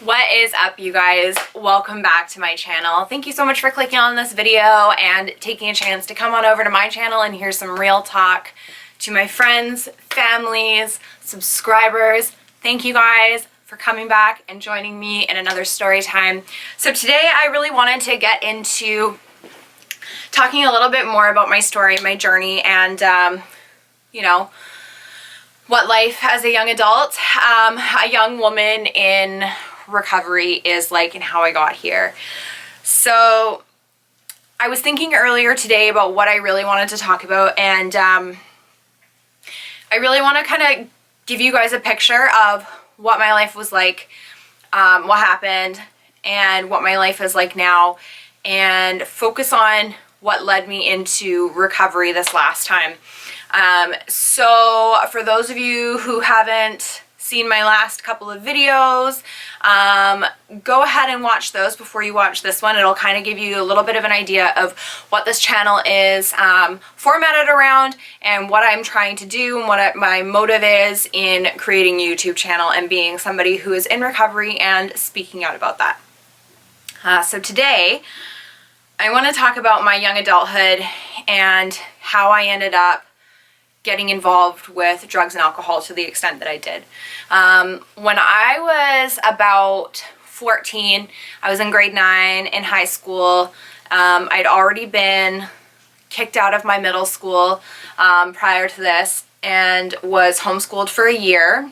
What is up, you guys? Welcome back to my channel. Thank you so much for clicking on this video and taking a chance to come on over to my channel and hear some real talk. To my friends, families, subscribers, thank you guys for coming back and joining me in another story time. So today I really wanted to get into talking a little bit more about my story, my journey, and what life as a young adult, a young woman in recovery is like and how I got here. So I was thinking earlier today about what I really wanted to talk about, and I really want to kind of give you guys a picture of what my life was like, what happened, and what my life is like now, and focus on what led me into recovery this last time. So for those of you who haven't seen my last couple of videos, go ahead and watch those before you watch this one. It'll kind of give you a little bit of an idea of what this channel is formatted around and what I'm trying to do and what my motive is in creating a YouTube channel and being somebody who is in recovery and speaking out about that. So today I want to talk about my young adulthood and how I ended up getting involved with drugs and alcohol to the extent that I did. When I was about 14, I was in grade 9 in high school. I'd already been kicked out of my middle school prior to this and was homeschooled for a year.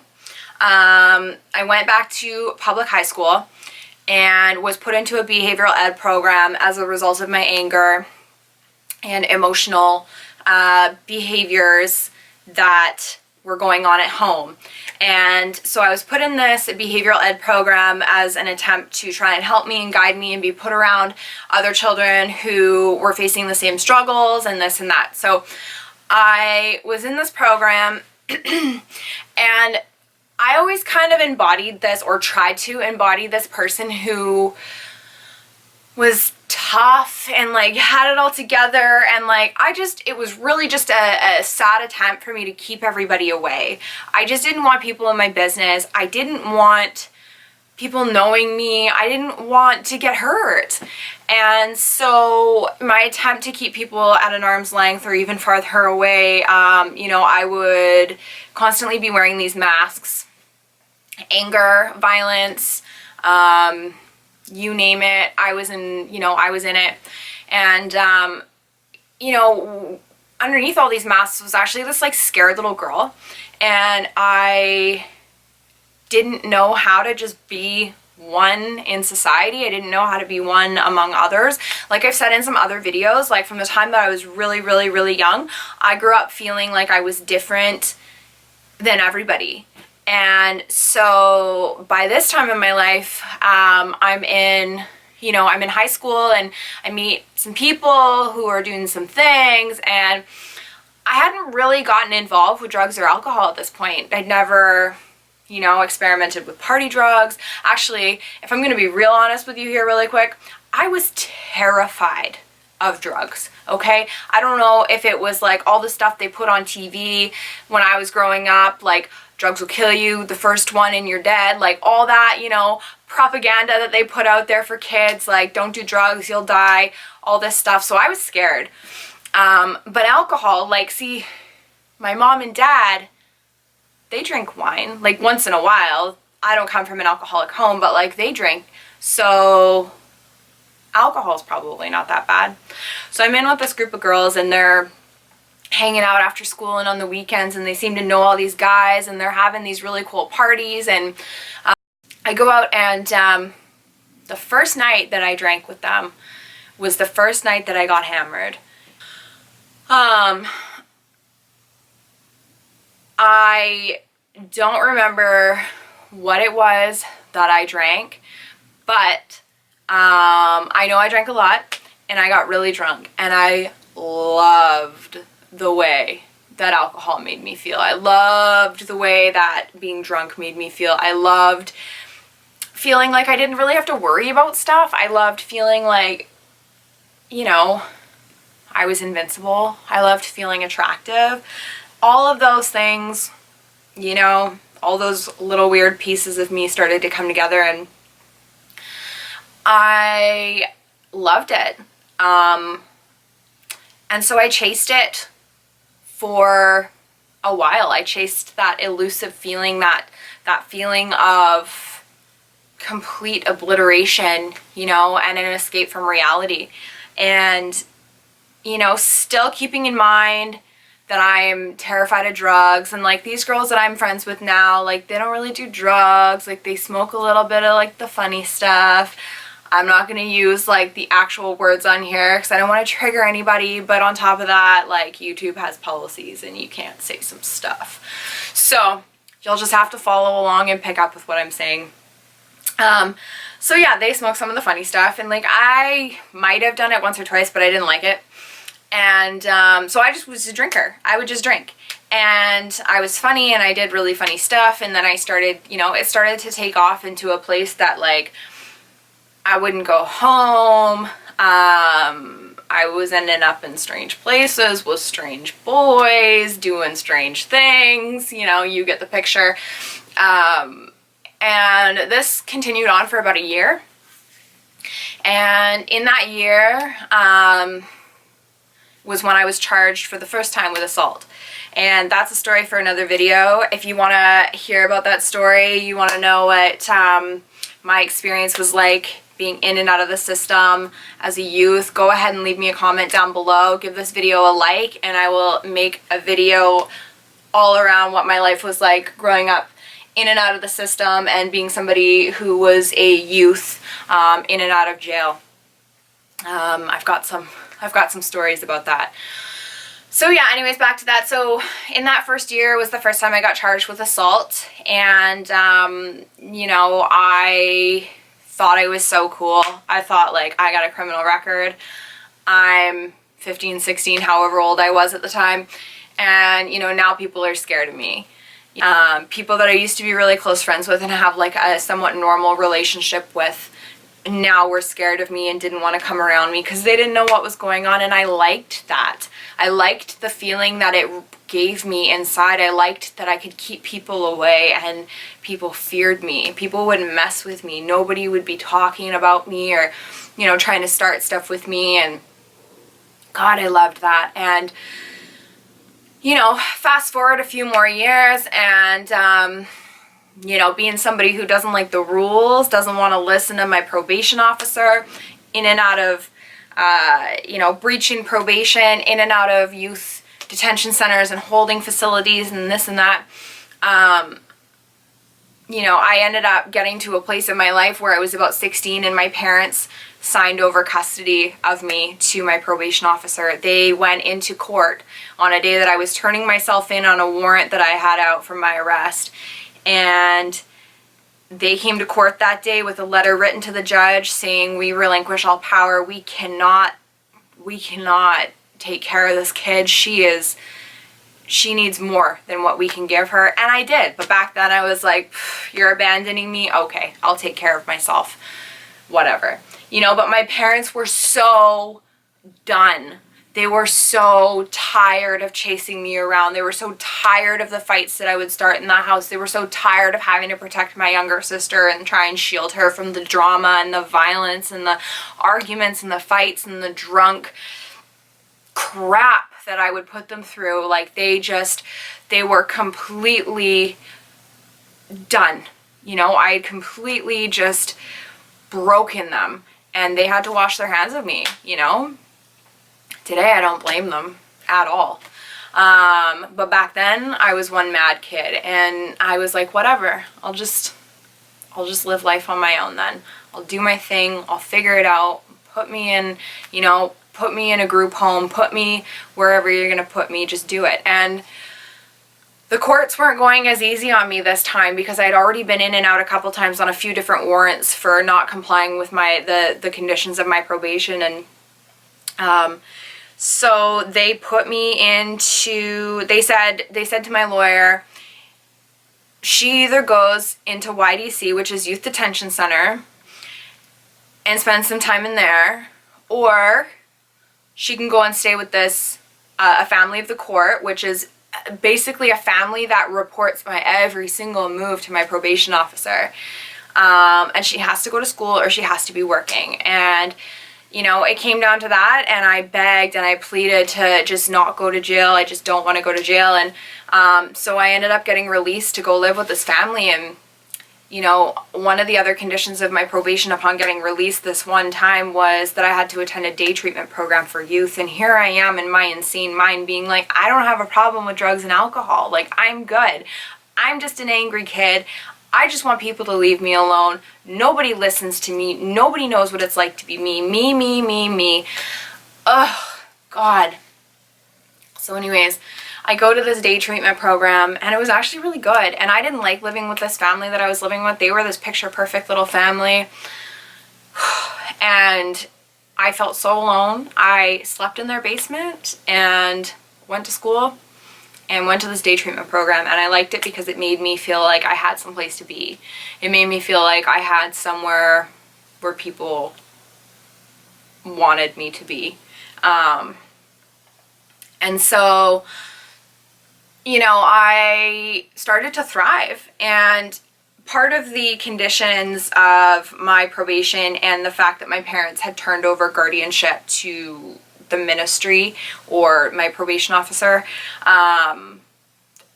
I went back to public high school and was put into a behavioral ed program as a result of my anger and emotional behaviors that were going on at home. And so I was put in this behavioral ed program as an attempt to try and help me and guide me and be put around other children who were facing the same struggles and this and that. So I was in this program and I always kind of embodied this, or tried to embody this person who was tough and like had it all together, and like it was really just a sad attempt for me to keep everybody away. I just didn't want people in my business. I didn't want people knowing me. I didn't want to get hurt. And so my attempt to keep people at an arm's length or even farther away, I would constantly be wearing these masks. Anger, violence, you name it, I was in it. And underneath all these masks was actually this like scared little girl, and I didn't know how to just be one in society. I didn't know how to be one among others. Like I've said in some other videos, like from the time that I was really, really, really young, I grew up feeling like I was different than everybody. And so by this time in my life, I'm in high school, and I meet some people who are doing some things, and I hadn't really gotten involved with drugs or alcohol at this point. I'd never, experimented with party drugs. Actually, if I'm going to be real honest with you here really quick, I was terrified of drugs, okay? I don't know if it was like all the stuff they put on TV when I was growing up, like drugs will kill you, the first one and you're dead, like all that, propaganda that they put out there for kids, like don't do drugs, you'll die, all this stuff. So I was scared. But alcohol, see, my mom and dad, they drink wine, like once in a while. I don't come from an alcoholic home, but like they drink. So alcohol's probably not that bad. So I'm in with this group of girls, and they're hanging out after school and on the weekends, and they seem to know all these guys, and they're having these really cool parties. And I go out, and the first night that I drank with them was the first night that I got hammered. I don't remember what it was that I drank, but I know I drank a lot, and I got really drunk, and I loved the way that alcohol made me feel. I loved the way that being drunk made me feel. I loved feeling like I didn't really have to worry about stuff. I loved feeling like, I was invincible. I loved feeling attractive. All of those things, all those little weird pieces of me started to come together, and I loved it. And so I chased it for a while. I chased that elusive feeling, that feeling of complete obliteration, you know, and an escape from reality. And, you know, still keeping in mind that I'm terrified of drugs, and like these girls that I'm friends with now, like they don't really do drugs, like they smoke a little bit of like the funny stuff. I'm not going to use like the actual words on here because I don't want to trigger anybody, but on top of that, like YouTube has policies and you can't say some stuff. So you'll just have to follow along and pick up with what I'm saying. So yeah, they smoke some of the funny stuff, and like I might have done it once or twice, but I didn't like it. And so I just was a drinker. I would just drink. And I was funny and I did really funny stuff, and then I started, you know, it started to take off into a place that like I wouldn't go home. I was ending up in strange places with strange boys, doing strange things, you know, you get the picture. And this continued on for about a year. And in that year was when I was charged for the first time with assault. And that's a story for another video. If you want to hear about that story, you want to know what my experience was like being in and out of the system as a youth, go ahead and leave me a comment down below. Give this video a like, and I will make a video all around what my life was like growing up in and out of the system and being somebody who was a youth in and out of jail. I've got some stories about that. So yeah, anyways, back to that. So in that first year was the first time I got charged with assault, and you know, I thought I was so cool. I thought like I got a criminal record. I'm 15, 16, however old I was at the time, and you know, now people are scared of me. People that I used to be really close friends with and have like a somewhat normal relationship with now were scared of me and didn't want to come around me because they didn't know what was going on, and I liked that. I liked the feeling that it gave me inside. I liked that I could keep people away and people feared me. People wouldn't mess with me. Nobody would be talking about me or, you know, trying to start stuff with me, and God, I loved that. And you know, fast forward a few more years, and you know, being somebody who doesn't like the rules, doesn't want to listen to my probation officer, in and out of, you know, breaching probation, in and out of youth detention centers and holding facilities and this and that. You know, I ended up getting to a place in my life where I was about 16 and my parents signed over custody of me to my probation officer. They went into court on a day that I was turning myself in on a warrant that I had out for my arrest. And they came to court that day with a letter written to the judge saying, we relinquish all power. We cannot take care of this kid. She needs more than what we can give her. And I did. But back then I was like, you're abandoning me? Okay, I'll take care of myself. Whatever. You know, but my parents were so done. They were so tired of chasing me around. They were so tired of the fights that I would start in the house. They were so tired of having to protect my younger sister and try and shield her from the drama and the violence and the arguments and the fights and the drunk crap that I would put them through. Like they were completely done. You know, I had completely just broken them, and they had to wash their hands of me, you know. Today I don't blame them at all. But back then I was one mad kid, and I was like, whatever, I'll just live life on my own then. I'll do my thing, I'll figure it out. Put me in, you know, put me in a group home, put me wherever you're gonna put me, just do it. And the courts weren't going as easy on me this time because I'd already been in and out a couple times on a few different warrants for not complying with the conditions of my probation. And so they put me into, they said to my lawyer, she either goes into YDC, which is Youth Detention Center, and spend some time in there, or she can go and stay with this, a family of the court, which is basically a family that reports my every single move to my probation officer. and she has to go to school or she has to be working. And you know, it came down to that, and I begged and I pleaded to just not go to jail. I just don't want to go to jail. And so I ended up getting released to go live with this family. And you know, one of the other conditions of my probation upon getting released this one time was that I had to attend a day treatment program for youth. And here I am in my insane mind being like, I don't have a problem with drugs and alcohol. Like, I'm good. I'm just an angry kid. I just want people to leave me alone. Nobody listens to me. Nobody knows what it's like to be me. Me, me, me, me. Ugh, God. So anyways, I go to this day treatment program, and it was actually really good. And I didn't like living with this family that I was living with. They were this picture perfect little family. And I felt so alone. I slept in their basement and went to school and went to this day treatment program. And I liked it because it made me feel like I had some place to be. It made me feel like I had somewhere where people wanted me to be. And so, you know, I started to thrive. And part of the conditions of my probation and the fact that my parents had turned over guardianship to the ministry or my probation officer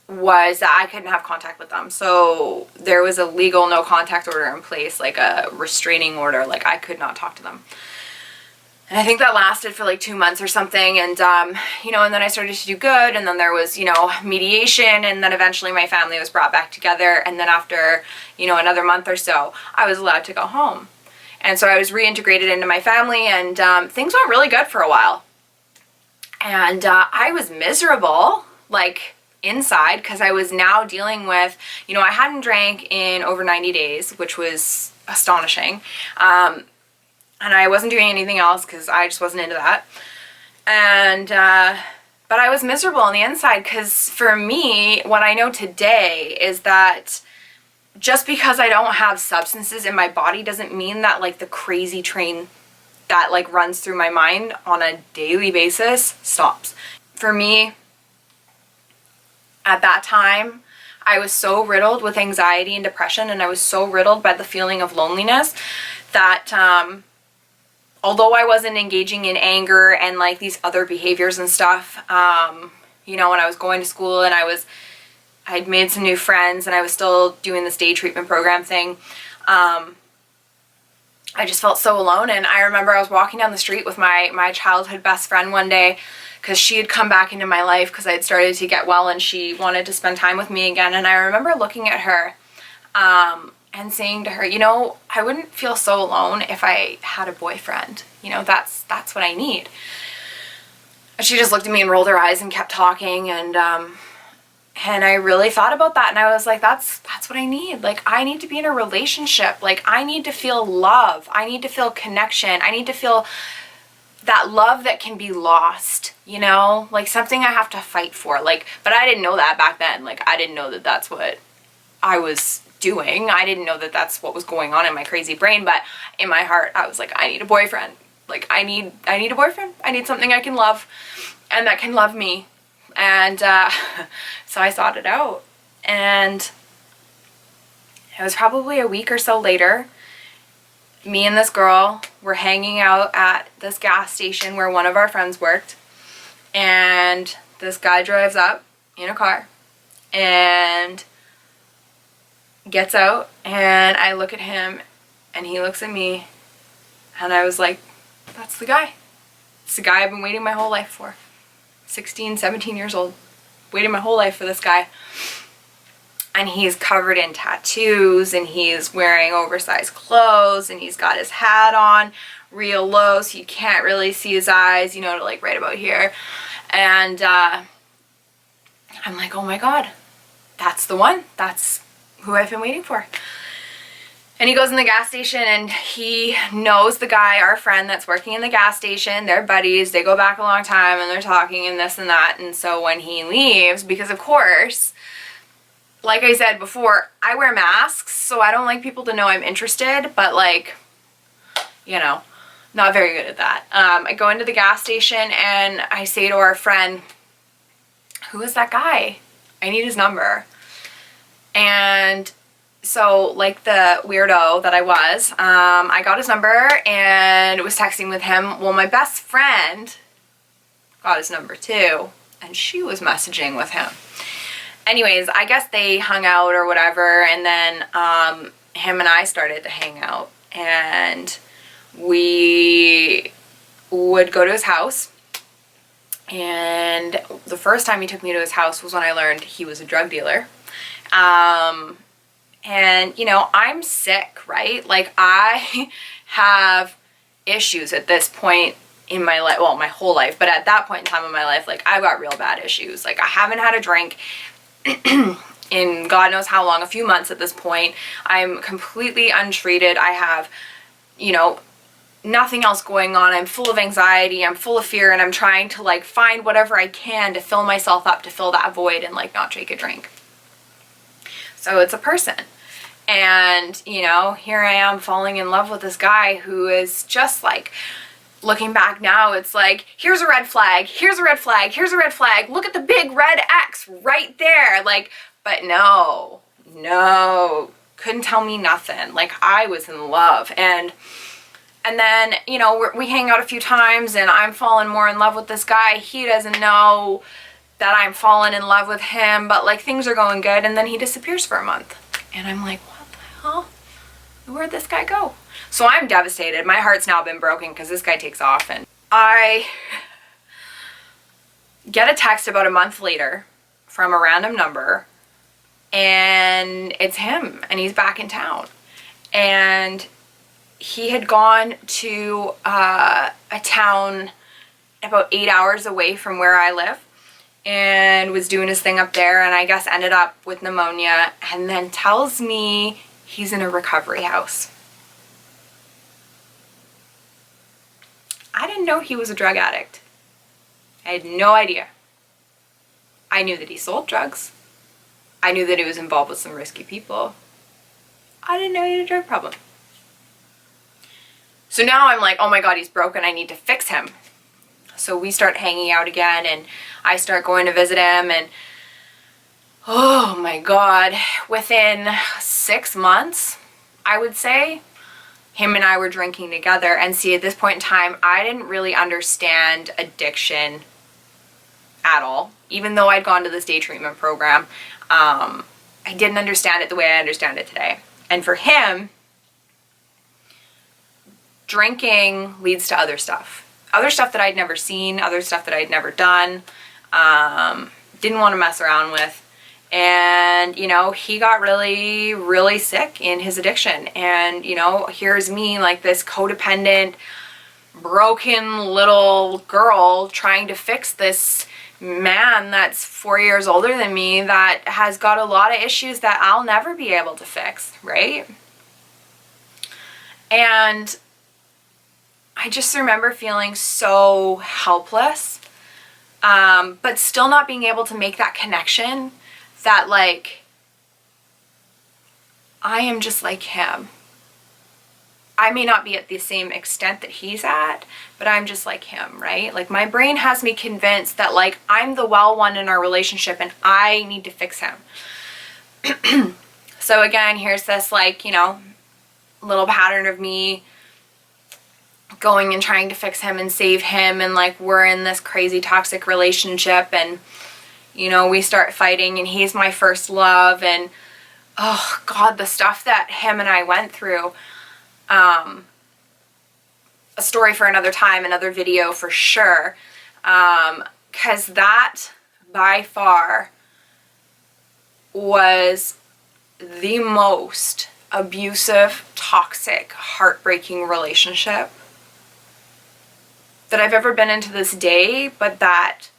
was that I couldn't have contact with them. So there was a legal no contact order in place, like a restraining order. Like, I could not talk to them. And I think that lasted for like 2 months or something. And, you know, and then I started to do good. And then there was, you know, mediation. And then eventually my family was brought back together. And then after, you know, another month or so, I was allowed to go home. And so I was reintegrated into my family, and things went really good for a while. And I was miserable, like, inside, because I was now dealing with, you know, I hadn't drank in over 90 days, which was astonishing. And I wasn't doing anything else because I just wasn't into that. And, but I was miserable on the inside, because for me, what I know today is that just because I don't have substances in my body doesn't mean that, like, the crazy train that, like, runs through my mind on a daily basis stops. For me, at that time, I was so riddled with anxiety and depression, and I was so riddled by the feeling of loneliness that, although I wasn't engaging in anger and like these other behaviors and stuff, you know, when I was going to school and I'd made some new friends and I was still doing this day treatment program thing, I just felt so alone. And I remember I was walking down the street with my childhood best friend one day, because she had come back into my life because I had started to get well and she wanted to spend time with me again. And I remember looking at her, and saying to her, you know, I wouldn't feel so alone if I had a boyfriend. You know, that's what I need. And she just looked at me and rolled her eyes and kept talking. And I really thought about that. And I was like, that's what I need. Like, I need to be in a relationship. Like, I need to feel love. I need to feel connection. I need to feel that love that can be lost, you know, like something I have to fight for. Like, but I didn't know that back then. Like, I didn't know that that's what I was doing. I didn't know that that's what was going on in my crazy brain, but in my heart I was like, I need a boyfriend. Like, I need a boyfriend. I need something I can love and that can love me. And so I sought it out, and it was probably a week or so later, me and this girl were hanging out at this gas station where one of our friends worked, and this guy drives up in a car and gets out, and I look at him and he looks at me, and I was like, that's the guy. It's the guy I've been waiting my whole life for. 16, 17 years old, waiting my whole life for this guy. And he's covered in tattoos, and he's wearing oversized clothes, and he's got his hat on real low so you can't really see his eyes, you know, to like right about here. And I'm like, oh my God, that's the one. That's who I've been waiting for. And he goes in the gas station, and he knows the guy, our friend that's working in the gas station. They're buddies. They go back a long time, and they're talking and this and that. And so when he leaves, because of course, like I said before, I wear masks, so I don't like people to know I'm interested, but like, you know, not very good at that. I go into the gas station and I say to our friend, who is that guy? I need his number. And so like the weirdo that I was, I got his number and was texting with him. Well, my best friend got his number too, and she was messaging with him. Anyways, I guess they hung out or whatever, and then him and I started to hang out, and we would go to his house. And the first time he took me to his house was when I learned he was a drug dealer. And you know, I'm sick, right? Like, I have issues at this point in my life, well, my whole life, but at that point in time in my life, like, I've got real bad issues. Like, I haven't had a drink in God knows how long, a few months at this point. I'm completely untreated. I have, you know, nothing else going on. I'm full of anxiety, I'm full of fear, and I'm trying to like find whatever I can to fill myself up, to fill that void and like not take a drink. So it's a person. And, you know, here I am falling in love with this guy who is just like, looking back now, it's like, here's a red flag, here's a red flag, here's a red flag, look at the big red X right there. Like, but no, couldn't tell me nothing. Like, I was in love. And then, you know, we hang out a few times and I'm falling more in love with this guy. He doesn't know that I'm falling in love with him, but like, things are going good, and then he disappears for a month. And I'm like, what the hell? Where'd this guy go? So I'm devastated. My heart's now been broken because this guy takes off, and I get a text about a month later from a random number, and it's him, and he's back in town. And he had gone to a town about 8 hours away from where I live, and was doing his thing up there, and I guess ended up with pneumonia, and then tells me he's in a recovery house. I didn't know he was a drug addict. I had no idea. I knew that he sold drugs. I knew that he was involved with some risky people. I didn't know he had a drug problem. So now I'm like, oh my God, he's broken. I need to fix him. So we start hanging out again, and I start going to visit him, and oh my God, within 6 months, I would say, him and I were drinking together. And see, at this point in time, I didn't really understand addiction at all. Even though I'd gone to this day treatment program, I didn't understand it the way I understand it today. And for him, drinking leads to other stuff that I'd never seen, other stuff that I'd never done, didn't want to mess around with. And, you know, he got really, really sick in his addiction. And, you know, here's me, like this codependent, broken little girl trying to fix this man that's 4 years older than me that has got a lot of issues that I'll never be able to fix, right? And I just remember feeling so helpless, but still not being able to make that connection that, like, I am just like him. I may not be at the same extent that he's at, but I'm just like him, right? Like, my brain has me convinced that, like, I'm the well one in our relationship and I need to fix him. So again, here's this, like, you know, little pattern of me going and trying to fix him and save him, and like, we're in this crazy toxic relationship, and you know, we start fighting, and he's my first love, and oh God, the stuff that him and I went through. A story for another time, another video for sure, because that by far was the most abusive, toxic, heartbreaking relationship that I've ever been in to this day, but that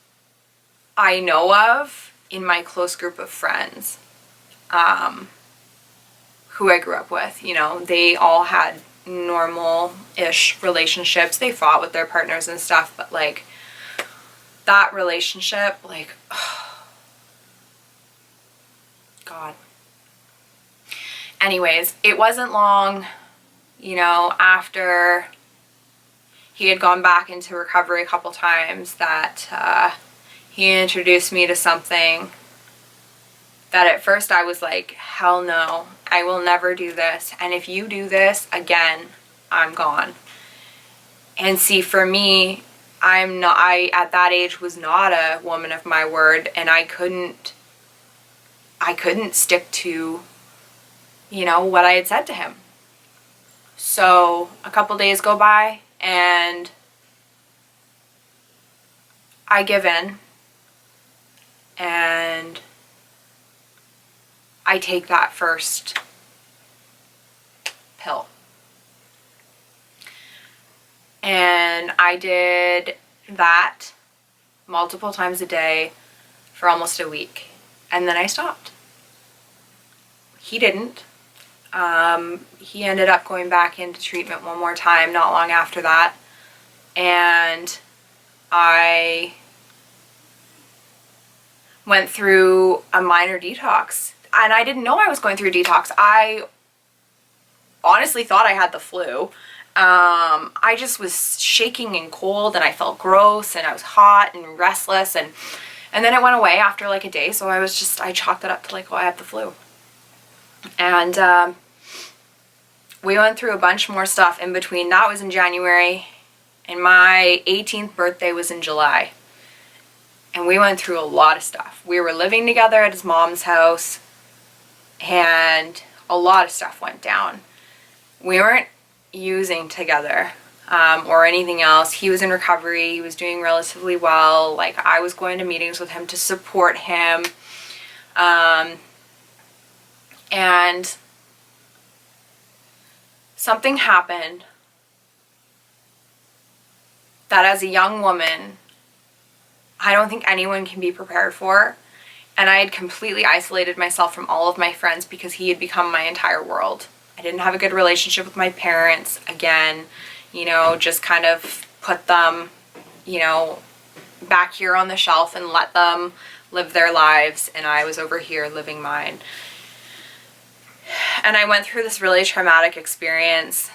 I know of in my close group of friends, who I grew up with. You know, they all had normal-ish relationships. They fought with their partners and stuff, but like, that relationship, like, oh, God. Anyways, it wasn't long, you know, after he had gone back into recovery a couple times that he introduced me to something that at first I was like, hell no, I will never do this. And if you do this again, I'm gone. And see, for me, I at that age was not a woman of my word, and I couldn't stick to, you know, what I had said to him. So a couple days go by and I give in and I take that first pill. And I did that multiple times a day for almost a week. And then I stopped. He didn't. He ended up going back into treatment one more time not long after that. And I went through a minor detox. And I didn't know I was going through a detox. I honestly thought I had the flu. I just was shaking and cold, and I felt gross, and I was hot and restless, and then it went away after like a day. So I chalked it up to like, oh, I have the flu. And we went through a bunch more stuff in between. That was in January, and my 18th birthday was in July. And we went through a lot of stuff. We were living together at his mom's house, and a lot of stuff went down. We weren't using together or anything else. He was in recovery. He was doing relatively well. Like, I was going to meetings with him to support him. And something happened that as a young woman, I don't think anyone can be prepared for. And I had completely isolated myself from all of my friends because he had become my entire world. I didn't have a good relationship with my parents. Again, you know, just kind of put them, you know, back here on the shelf and let them live their lives. And I was over here living mine. And I went through this really traumatic experience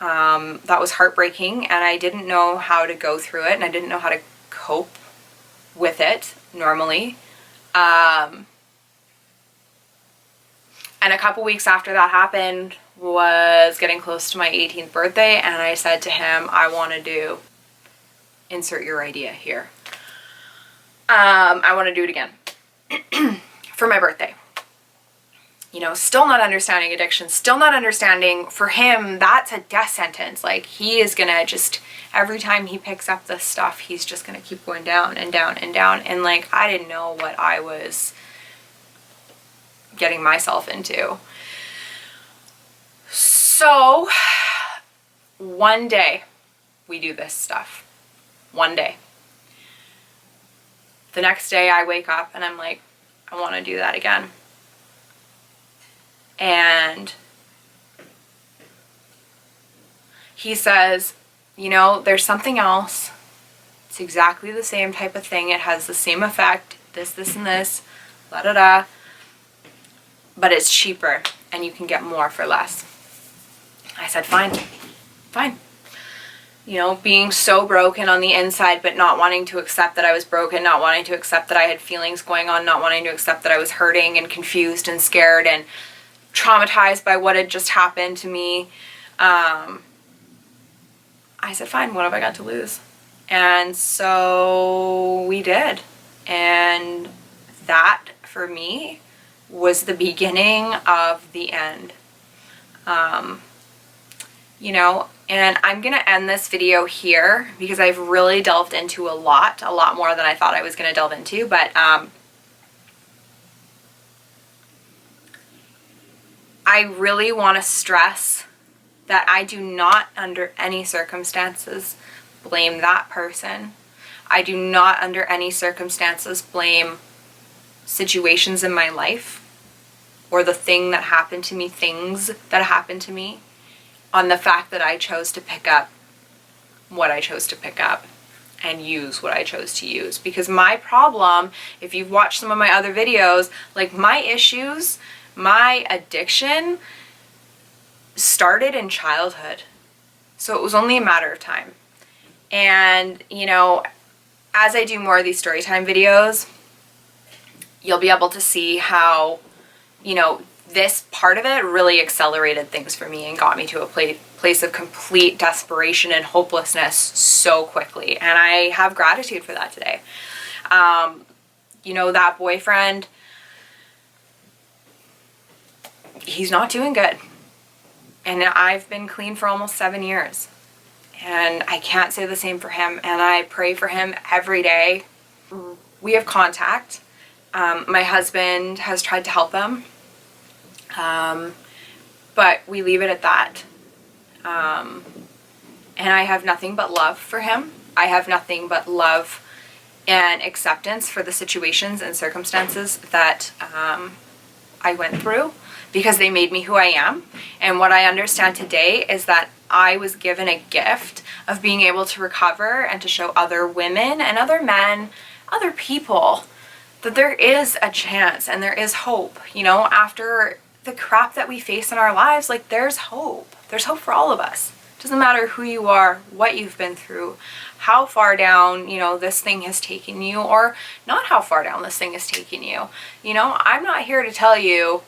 that was heartbreaking. And I didn't know how to go through it. And I didn't know how to cope with it normally. And a couple weeks after that happened was getting close to my 18th birthday, and I said to him, I want to do, insert your idea here. I want to do it again for my birthday. You know, still not understanding addiction, still not understanding, for him, that's a death sentence. Like, he is gonna just, every time he picks up this stuff, he's just gonna keep going down and down and down. And like, I didn't know what I was getting myself into. So one day we do this stuff. One day. The next day I wake up and I'm like, I want to do that again. And he says, you know, there's something else. It's exactly the same type of thing. It has the same effect. This, and this. La da da. But it's cheaper and you can get more for less. I said, fine. Fine. You know, being so broken on the inside, but not wanting to accept that I was broken, not wanting to accept that I had feelings going on, not wanting to accept that I was hurting and confused and scared and traumatized by what had just happened to me. I said, fine, what have I got to lose? And so we did. And that, for me, was the beginning of the end. You know, and I'm going to end this video here because I've really delved into a lot more than I thought I was going to delve into, but I really want to stress that I do not, under any circumstances, blame that person. I do not, under any circumstances, blame situations in my life or the thing that happened to me, things that happened to me, on the fact that I chose to pick up what I chose to pick up and use what I chose to use. Because my problem, if you've watched some of my other videos, like, my issues, my addiction started in childhood. So it was only a matter of time. And, you know, as I do more of these story time videos, you'll be able to see how, you know, this part of it really accelerated things for me and got me to a place of complete desperation and hopelessness so quickly. And I have gratitude for that today. You know, that boyfriend, he's not doing good. And I've been clean for almost 7 years. And I can't say the same for him. And I pray for him every day. We have contact. My husband has tried to help him. But we leave it at that. And I have nothing but love for him. I have nothing but love and acceptance for the situations and circumstances that I went through, because they made me who I am. And what I understand today is that I was given a gift of being able to recover and to show other women and other men, other people, that there is a chance and there is hope. You know, after the crap that we face in our lives, like, there's hope. There's hope for all of us. It doesn't matter who you are, what you've been through, how far down, you know, this thing has taken you, or not how far down this thing has taken you. You know, I'm not here to tell you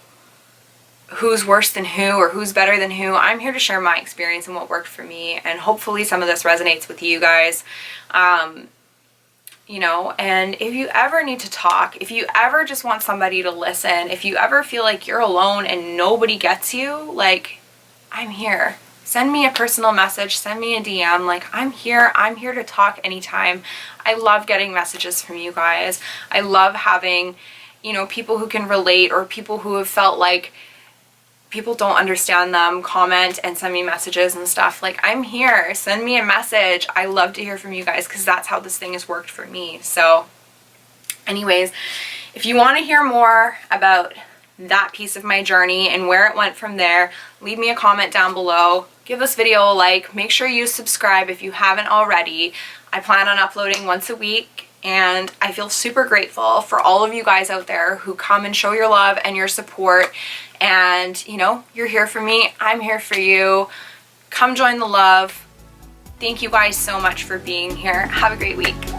who's worse than who or who's better than who. I'm here to share my experience and what worked for me, and hopefully some of this resonates with you guys. You know, and if you ever need to talk, if you ever just want somebody to listen, if you ever feel like you're alone and nobody gets you, like, I'm here. Send me a personal message, send me a DM, like, I'm here to talk anytime. I love getting messages from you guys. I love having, you know, people who can relate, or people who have felt like people don't understand them, comment and send me messages and stuff. Like, I'm here. Send me a message. I love to hear from you guys, because that's how this thing has worked for me. So anyways, if you want to hear more about that piece of my journey and where it went from there, leave me a comment down below. Give this video a like. Make sure you subscribe if you haven't already. I plan on uploading once a week. And I feel super grateful for all of you guys out there who come and show your love and your support. And, you know, you're here for me. I'm here for you. Come join the love. Thank you guys so much for being here. Have a great week.